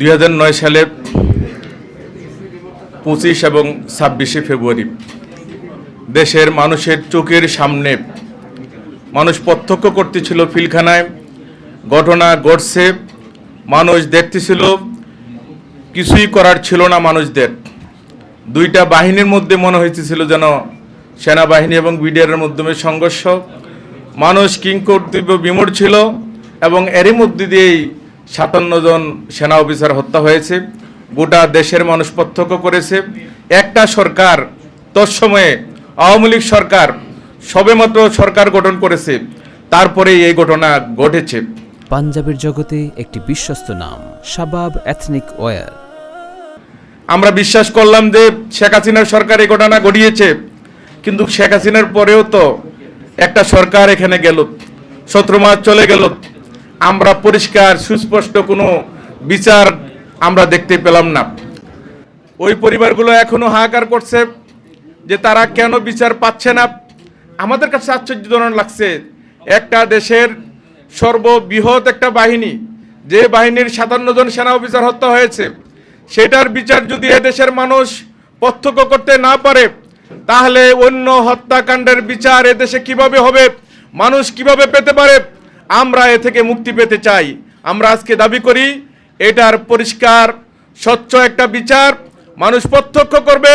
2009 সালের 25 এবং 26 ফেব্রুয়ারি দেশের মানুষের চোখের সামনে মানুষ প্রত্যক্ষ করতেছিল পিলখানায় ঘটনা ঘটছে, মানুষ দেখতেছিল, কিছুই করার ছিল না মানুষদের। দুইটা বাহিনীর মধ্যে মনে হইতেছিল যেন সেনাবাহিনী এবং বিডিআরের মাধ্যমে সংঘর্ষ। মানুষ কিংকর্তব্য বিমূঢ় ছিল এবং এরই মধ্যে দিয়েই 57 জন সেনা অফিসার হত্যা হয়েছে। গোটা দেশের মানুষ প্রত্যক্ষ করেছে। একটা সরকার, তৎসময়ে আওয়ামী লীগ সরকার সবেমাত্র সরকার গঠন করেছে, তারপরে এই ঘটনা ঘটেছে। পাঞ্জাবের জগতে একটি বিশ্বস্ত নাম, শাবাব এথনিক ওয়্যার। আমরা বিশ্বাস করলাম যে শেখ হাসিনার সরকার এই ঘটনা ঘটিয়েছে, কিন্তু শেখ হাসিনার পরেও তো একটা সরকার এখানে গেল, 17 মাস চলে গেল, আমরা পরিষ্কার সুস্পষ্ট কোনো বিচার আমরা দেখতে পেলাম না। ওই পরিবারগুলো এখনো হাহাকার করছে যে তারা কেন বিচার পাচ্ছে না। আমাদের কাছে আশ্চর্যজনক লাগছে, একটা দেশের সর্ববৃহৎ একটা বাহিনী, যে বাহিনীর 57 জন সেনা অফিসার হত্যা হয়েছে, সেটার বিচার যদি এদেশের মানুষ প্রত্যক্ষ করতে না পারে, তাহলে অন্য হত্যাকাণ্ডের বিচার এদেশে কিভাবে হবে, মানুষ কিভাবে পেতে পারে? আমরা এ থেকে মুক্তি পেতে চাই। আমরা আজকে দাবি করি এটার পরিষ্কার স্বচ্ছ একটা বিচার মানুষ প্রত্যক্ষ করবে,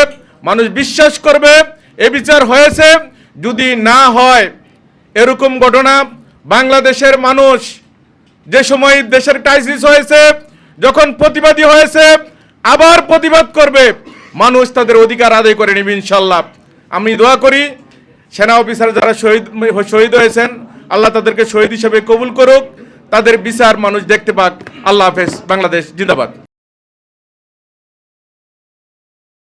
মানুষ বিশ্বাস করবে এ বিচার হয়েছে। যদি না হয় এরকম ঘটনা, বাংলাদেশের মানুষ যে সময় দেশের ক্রাইসিস হয়েছে, যখন প্রতিবাদী হয়েছে, আবার প্রতিবাদ করবে, মানুষ তাদের অধিকার আদায় করে নেবে ইনশাল্লাহ। আমি দোয়া করি সেনা অফিসার যারা শহীদ হয়েছেন, আল্লাহ তাদেরকে শহীদ হিসেবে কবুল করুক, তাদের বিচার মানুষ দেখতে পাক। আল্লাহ হাফেজ। বাংলাদেশ জিন্দাবাদ।